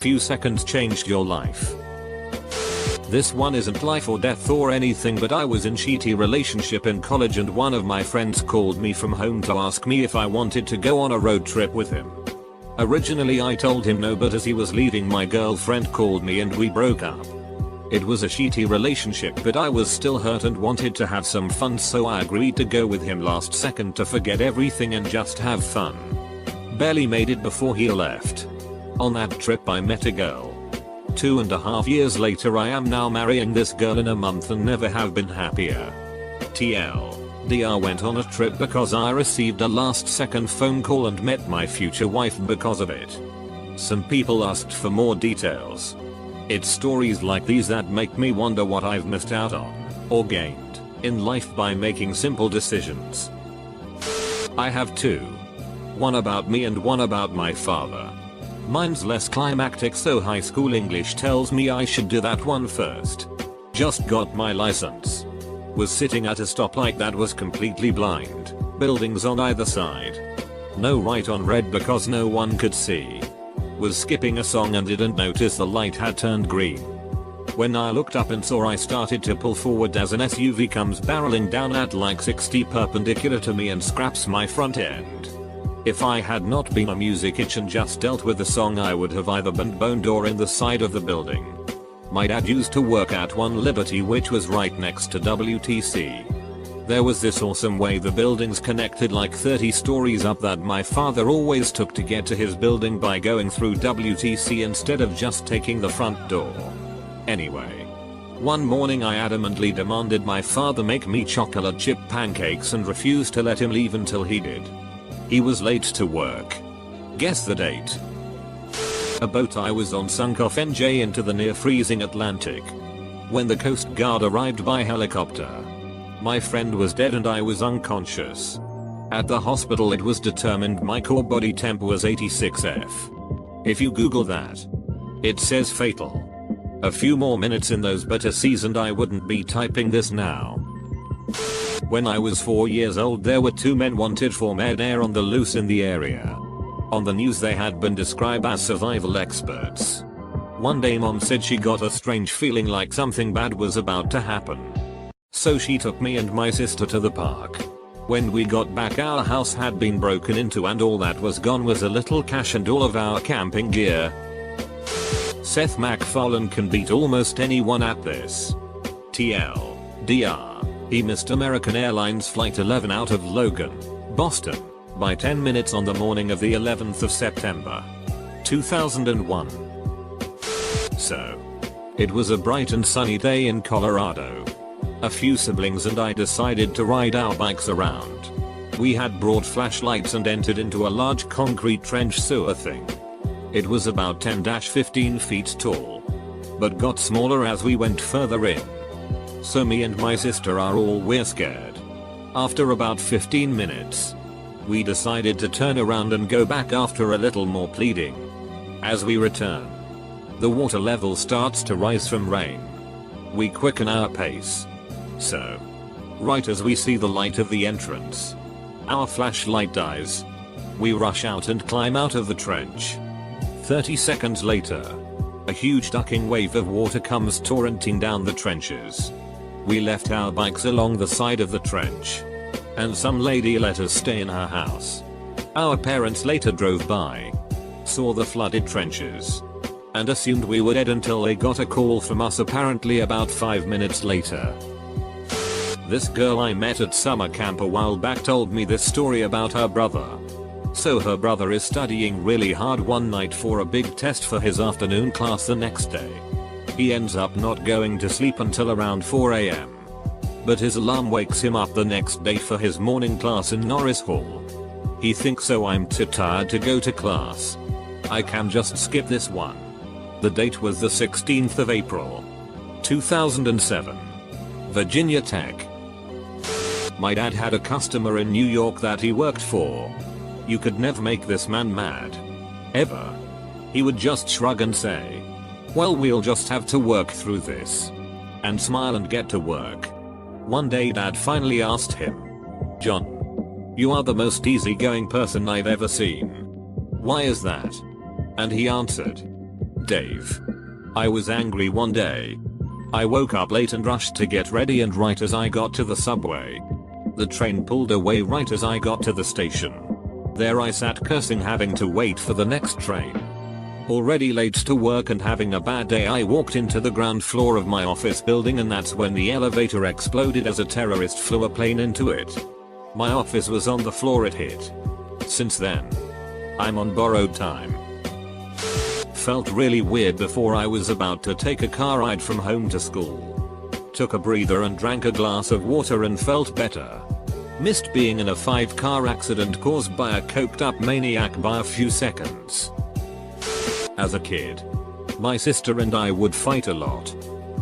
Few seconds changed your life. This one isn't life or death or anything, but I was in shitty relationship in college and one of my friends called me from home to ask me if I wanted to go on a road trip with him. Originally I told him no, but as he was leaving my girlfriend called me and we broke up. It was a shitty relationship, but I was still hurt and wanted to have some fun, so I agreed to go with him last second to forget everything and just have fun. Barely made it before he left. On that trip I met a girl. 2.5 years later I am now marrying this girl in a month and never have been happier. TLDR went on a trip because I received a last second phone call and met my future wife because of it. Some people asked for more details. It's stories like these that make me wonder what I've missed out on, or gained, in life by making simple decisions. I have two. One about me and one about my father. Mine's less climactic, so high school English tells me I should do that one first. Just got my license. Was sitting at a stoplight that was completely blind, buildings on either side. No right on red because no one could see. Was skipping a song and didn't notice the light had turned green. When I looked up and saw I started to pull forward as an SUV comes barreling down at like 60 perpendicular to me and scraps my front end. If I had not been a music itch and just dealt with the song, I would have either been boned or in the side of the building. My dad used to work at One Liberty, which was right next to WTC. There was this awesome way the buildings connected like 30 stories up that my father always took to get to his building by going through WTC instead of just taking the front door. Anyway. One morning I adamantly demanded my father make me chocolate chip pancakes and refused to let him leave until he did. He was late to work. Guess the date. A boat I was on sunk off NJ into the near freezing Atlantic. When the Coast Guard arrived by helicopter, my friend was dead and I was unconscious. At the hospital it was determined my core body temp was 86F. If you Google that, it says fatal. A few more minutes in those bitter seas and I wouldn't be typing this now. When I was 4 years old there were two men wanted for murder on the loose in the area. On the news they had been described as survival experts. One day mom said she got a strange feeling like something bad was about to happen. So she took me and my sister to the park. When we got back our house had been broken into and all that was gone was a little cash and all of our camping gear. Seth MacFarlane can beat almost anyone at this. TLDR. He missed American Airlines Flight 11 out of Logan, Boston, by 10 minutes on the morning of the 11th of September, 2001. So, it was a bright and sunny day in Colorado. A few siblings and I decided to ride our bikes around. We had brought flashlights and entered into a large concrete trench sewer thing. It was about 10-15 feet tall, but got smaller as we went further in. So me and my sister are all we're scared. After about 15 minutes, we decided to turn around and go back after a little more pleading. As we return, the water level starts to rise from rain. We quicken our pace. So, right as we see the light of the entrance, our flashlight dies. We rush out and climb out of the trench. 30 seconds later, a huge ducking wave of water comes torrenting down the trenches. We left our bikes along the side of the trench, and some lady let us stay in her house. Our parents later drove by, saw the flooded trenches, and assumed we were dead until they got a call from us apparently about 5 minutes later. This girl I met at summer camp a while back told me this story about her brother. So her brother is studying really hard one night for a big test for his afternoon class the next day. He ends up not going to sleep until around 4 AM. But his alarm wakes him up the next day for his morning class in Norris Hall. He thinks, so I'm too tired to go to class. I can just skip this one. The date was the 16th of April, 2007. Virginia Tech. My dad had a customer in New York that he worked for. You could never make this man mad. Ever. He would just shrug and say, well, we'll just have to work through this. And smile and get to work. One day dad finally asked him, John, you are the most easygoing person I've ever seen. Why is that? And he answered, Dave. I was angry one day. I woke up late and rushed to get ready, and right as I got to the subway, the train pulled away right as I got to the station. There I sat cursing, having to wait for the next train. Already late to work and having a bad day, I walked into the ground floor of my office building, and that's when the elevator exploded as a terrorist flew a plane into it. My office was on the floor it hit. Since then, I'm on borrowed time. Felt really weird before I was about to take a car ride from home to school. Took a breather and drank a glass of water and felt better. Missed being in a 5-car accident caused by a coked up maniac by a few seconds. As a kid, my sister and I would fight a lot.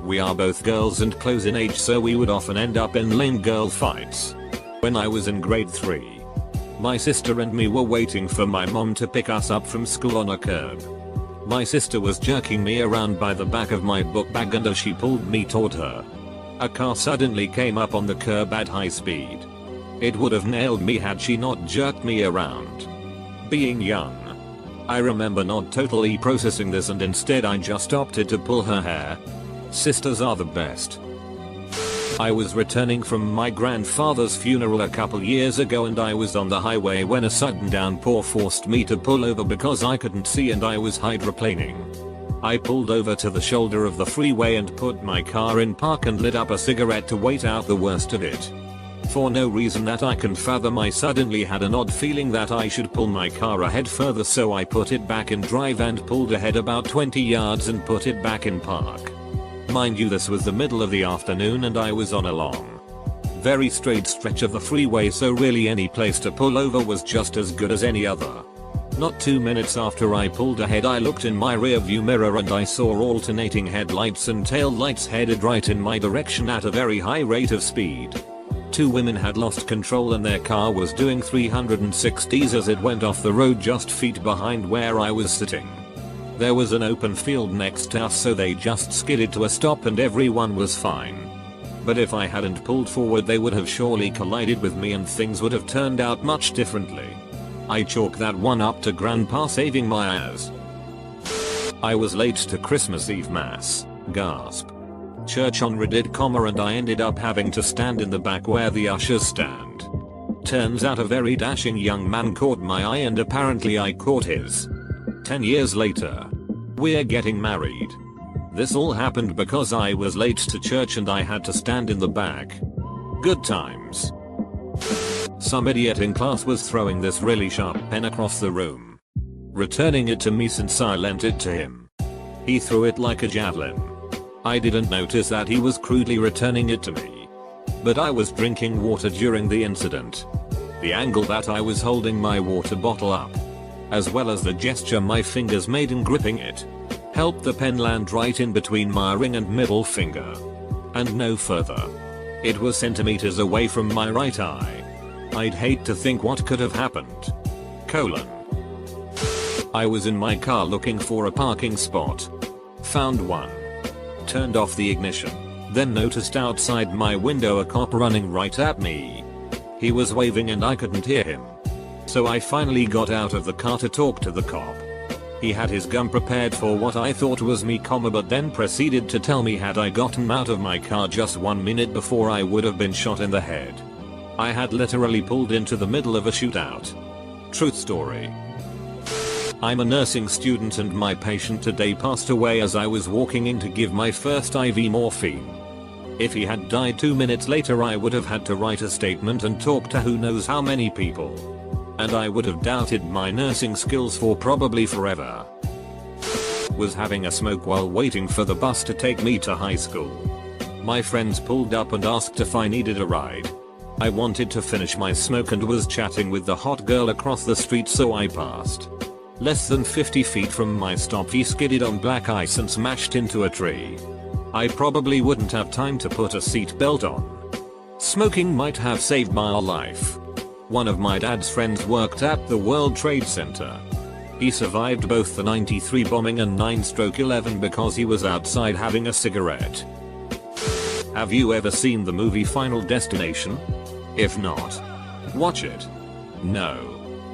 We are both girls and close in age, so we would often end up in lame girl fights. When I was in grade 3, my sister and me were waiting for my mom to pick us up from school on a curb. My sister was jerking me around by the back of my book bag, and as she pulled me toward her, a car suddenly came up on the curb at high speed. It would have nailed me had she not jerked me around. Being young, I remember not totally processing this, and instead I just opted to pull her hair. Sisters are the best. I was returning from my grandfather's funeral a couple years ago, and I was on the highway when a sudden downpour forced me to pull over because I couldn't see and I was hydroplaning. I pulled over to the shoulder of the freeway and put my car in park and lit up a cigarette to wait out the worst of it. For no reason that I can fathom, I suddenly had an odd feeling that I should pull my car ahead further, so I put it back in drive and pulled ahead about 20 yards and put it back in park. Mind you, this was the middle of the afternoon and I was on a long, very straight stretch of the freeway, so really any place to pull over was just as good as any other. Not 2 minutes after I pulled ahead, I looked in my rearview mirror and I saw alternating headlights and tail lights headed right in my direction at a very high rate of speed. 2 women had lost control and their car was doing 360s as it went off the road just feet behind where I was sitting. There was an open field next to us, so they just skidded to a stop and everyone was fine. But if I hadn't pulled forward, they would have surely collided with me and things would have turned out much differently. I chalk that one up to Grandpa saving my ass. I was late to Christmas Eve Mass. Gasp. Church on Reddit, and I ended up having to stand in the back where the ushers stand. Turns out a very dashing young man caught my eye and apparently I caught his. 10 years later, we're getting married. This all happened because I was late to church and I had to stand in the back. Good times. Some idiot in class was throwing this really sharp pen across the room, returning it to me since I lent it to him. He threw it like a javelin. I didn't notice that he was crudely returning it to me, but I was drinking water during the incident. The angle that I was holding my water bottle up, as well as the gesture my fingers made in gripping it, helped the pen land right in between my ring and middle finger. And no further. It was centimeters away from my right eye. I'd hate to think what could have happened. I was in my car looking for a parking spot. Found one. Turned off the ignition, then noticed outside my window a cop running right at me. He was waving and I couldn't hear him. So I finally got out of the car to talk to the cop. He had his gun prepared for what I thought was me, but then proceeded to tell me had I gotten out of my car just 1 minute before I would have been shot in the head. I had literally pulled into the middle of a shootout. Truth story. I'm a nursing student and my patient today passed away as I was walking in to give my first IV morphine. If he had died 2 minutes later, I would have had to write a statement and talk to who knows how many people. And I would have doubted my nursing skills for probably forever. Was having a smoke while waiting for the bus to take me to high school. My friends pulled up and asked if I needed a ride. I wanted to finish my smoke and was chatting with the hot girl across the street, so I passed. Less than 50 feet from my stop, he skidded on black ice and smashed into a tree. I probably wouldn't have time to put a seatbelt on. Smoking might have saved my life. One of my dad's friends worked at the World Trade Center. He survived both the 93 bombing and 9/11 because he was outside having a cigarette. Have you ever seen the movie Final Destination? If not, watch it. No.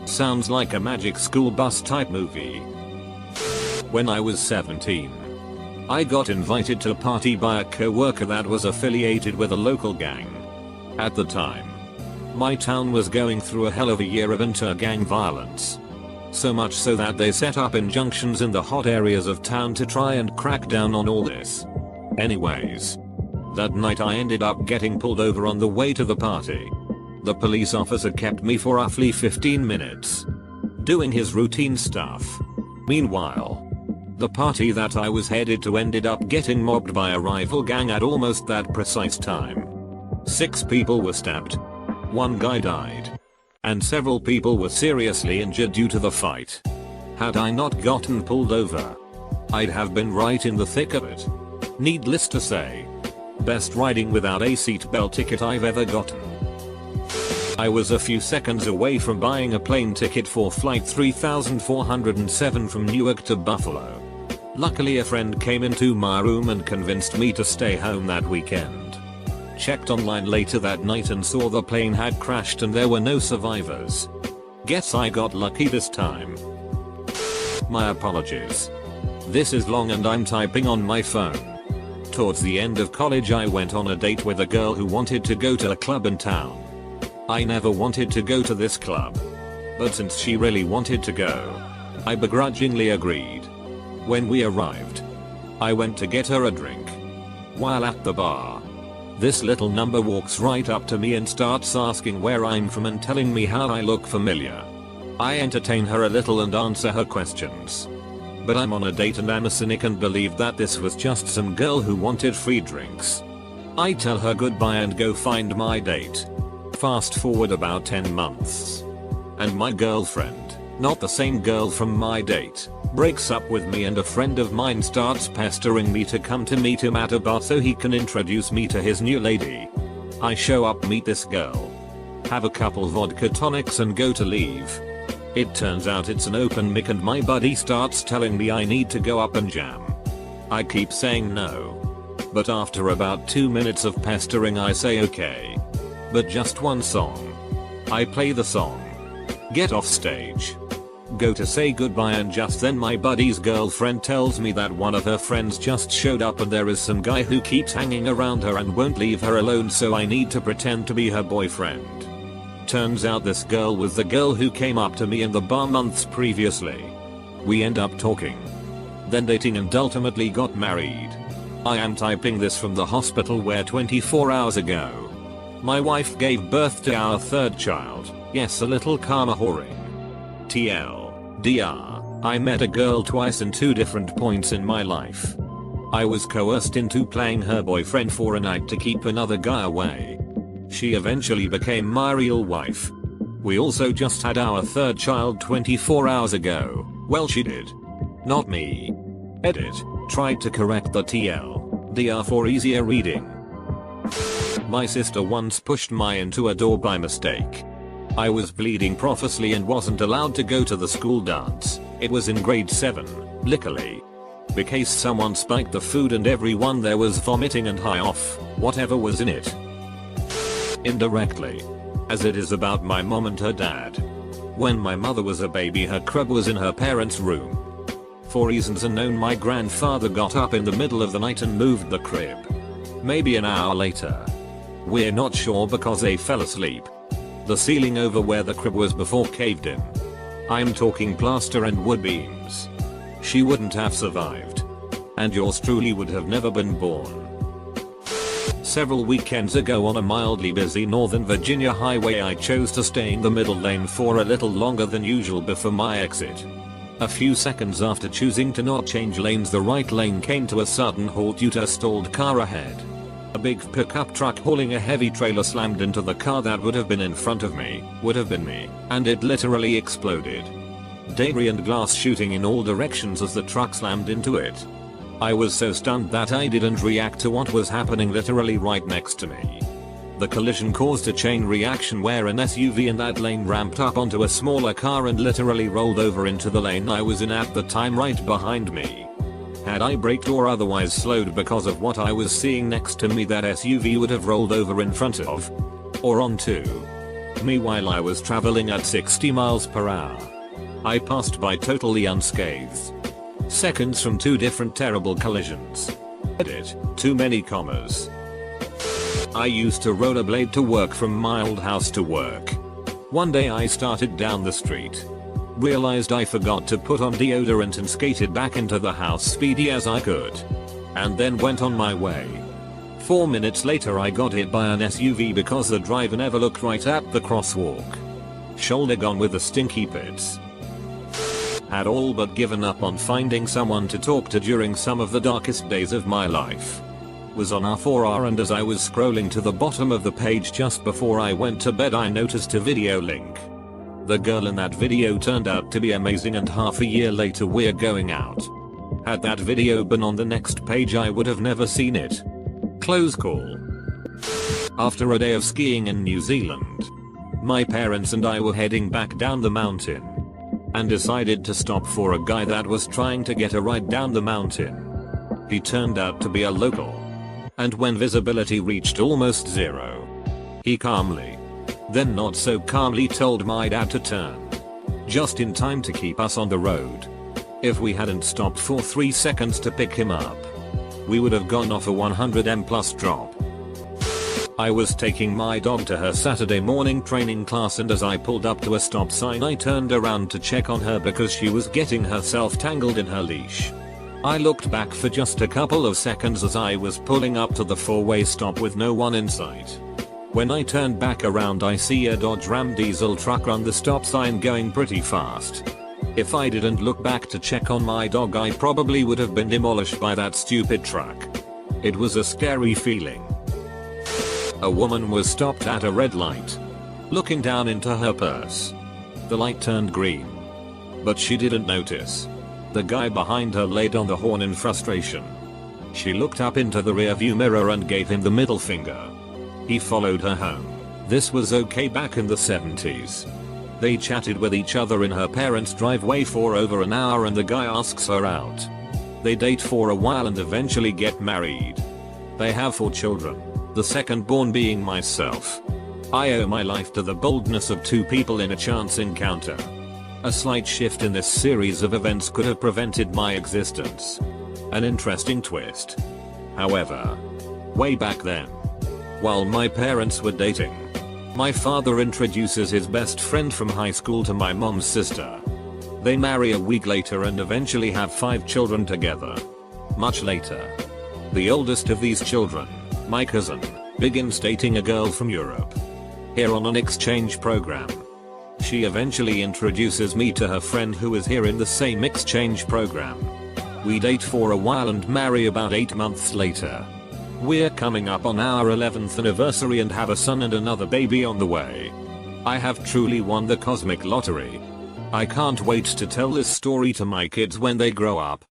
Sounds like a magic school bus type movie. When I was 17, I got invited to a party by a co-worker that was affiliated with a local gang. At the time, my town was going through a hell of a year of inter-gang violence. So much so that they set up injunctions in the hot areas of town to try and crack down on all this. Anyways, that night I ended up getting pulled over on the way to the party. The police officer kept me for roughly 15 minutes, doing his routine stuff. Meanwhile, the party that I was headed to ended up getting mobbed by a rival gang at almost that precise time. 6 people were stabbed. 1 guy died. And several people were seriously injured due to the fight. Had I not gotten pulled over, I'd have been right in the thick of it. Needless to say, best riding without a seatbelt ticket I've ever gotten. I was a few seconds away from buying a plane ticket for flight 3407 from Newark to Buffalo. Luckily a friend came into my room and convinced me to stay home that weekend. Checked online later that night and saw the plane had crashed and there were no survivors. Guess I got lucky this time. My apologies. This is long and I'm typing on my phone. Towards the end of college I went on a date with a girl who wanted to go to a club in town. I never wanted to go to this club, but since she really wanted to go, I begrudgingly agreed. When we arrived, I went to get her a drink. While at the bar, this little number walks right up to me and starts asking where I'm from and telling me how I look familiar. I entertain her a little and answer her questions. But I'm on a date and am a cynic and believed that this was just some girl who wanted free drinks. I tell her goodbye and go find my date. Fast forward about 10 months. And my girlfriend, not the same girl from my date, breaks up with me and a friend of mine starts pestering me to come to meet him at a bar so he can introduce me to his new lady. I show up, meet this girl, have a couple vodka tonics and go to leave. It turns out it's an open mic and my buddy starts telling me I need to go up and jam. I keep saying no. But after about 2 minutes of pestering I say okay. But just one song. I play the song. Get off stage. Go to say goodbye and just then my buddy's girlfriend tells me that one of her friends just showed up and there is some guy who keeps hanging around her and won't leave her alone, so I need to pretend to be her boyfriend. Turns out this girl was the girl who came up to me in the bar months previously. We end up talking, then dating and ultimately got married. I am typing this from the hospital where 24 hours ago, my wife gave birth to our 3rd child. Yes, a little karma whoring. TLDR, I met a girl twice in 2 different points in my life. I was coerced into playing her boyfriend for a night to keep another guy away. She eventually became my real wife. We also just had our 3rd child 24 hours ago. Well, she did. Not me. Edit. Tried to correct the TLDR for easier reading. My sister once pushed me into a door by mistake. I was bleeding profusely and wasn't allowed to go to the school dance. It was in grade 7, luckily. Because someone spiked the food and everyone there was vomiting and high off whatever was in it. Indirectly, as it is about my mom and her dad. When my mother was a baby her crib was in her parents' room. For reasons unknown my grandfather got up in the middle of the night and moved the crib. Maybe an hour later. We're not sure because they fell asleep. The ceiling over where the crib was before caved in. I'm talking plaster and wood beams. She wouldn't have survived. And yours truly would have never been born. Several weekends ago on a mildly busy Northern Virginia highway I chose to stay in the middle lane for a little longer than usual before my exit. A few seconds after choosing to not change lanes the right lane came to a sudden halt due to a stalled car ahead. A big pickup truck hauling a heavy trailer slammed into the car that would have been in front of me, and it literally exploded. Debris and glass shooting in all directions as the truck slammed into it. I was so stunned that I didn't react to what was happening literally right next to me. The collision caused a chain reaction where an SUV in that lane ramped up onto a smaller car and literally rolled over into the lane I was in at the time right behind me. Had I braked or otherwise slowed because of what I was seeing next to me, that SUV would have rolled over in front of, or onto, me while I was traveling at 60 miles per hour. I passed by totally unscathed. Seconds from 2 different terrible collisions. Edit. Too many commas. I used to rollerblade to work from my old house to work. One day I started down the street. Realized I forgot to put on deodorant and skated back into the house speedy as I could. And then went on my way. 4 minutes later I got hit by an SUV because the driver never looked right at the crosswalk. Shoulder gone with the stinky pits. Had all but given up on finding someone to talk to during some of the darkest days of my life. Was on R4R, and as I was scrolling to the bottom of the page just before I went to bed I noticed a video link. The girl in that video turned out to be amazing, and half a year later we're going out. Had that video been on the next page I would have never seen it. Close call. After a day of skiing in New Zealand, my parents and I were heading back down the mountain and decided to stop for a guy that was trying to get a ride down the mountain. He turned out to be a local, and when visibility reached almost zero, he calmly, then not so calmly, told my dad to turn. Just in time to keep us on the road. If we hadn't stopped for 3 seconds to pick him up, we would have gone off a 100m plus drop. I was taking my dog to her Saturday morning training class, and as I pulled up to a stop sign I turned around to check on her because she was getting herself tangled in her leash. I looked back for just a couple of seconds as I was pulling up to the 4-way stop with no one in sight. When I turned back around I see a Dodge Ram diesel truck run the stop sign going pretty fast. If I didn't look back to check on my dog I probably would have been demolished by that stupid truck. It was a scary feeling. A woman was stopped at a red light, looking down into her purse. The light turned green, but she didn't notice. The guy behind her laid on the horn in frustration. She looked up into the rearview mirror and gave him the middle finger. He followed her home. This was okay back in the 70s. They chatted with each other in her parents' driveway for over an hour, and the guy asks her out. They date for a while and eventually get married. They have 4 children. The second born being myself. I owe my life to the boldness of 2 people in a chance encounter. A slight shift in this series of events could have prevented my existence. An interesting twist. However, way back then, while my parents were dating, my father introduces his best friend from high school to my mom's sister. They marry a week later and eventually have 5 children together. Much later, the oldest of these children, my cousin, begins dating a girl from Europe. Here on an exchange program. She eventually introduces me to her friend who is here in the same exchange program. We date for a while and marry about 8 months later. We're coming up on our 11th anniversary and have a son and another baby on the way. I have truly won the cosmic lottery. I can't wait to tell this story to my kids when they grow up.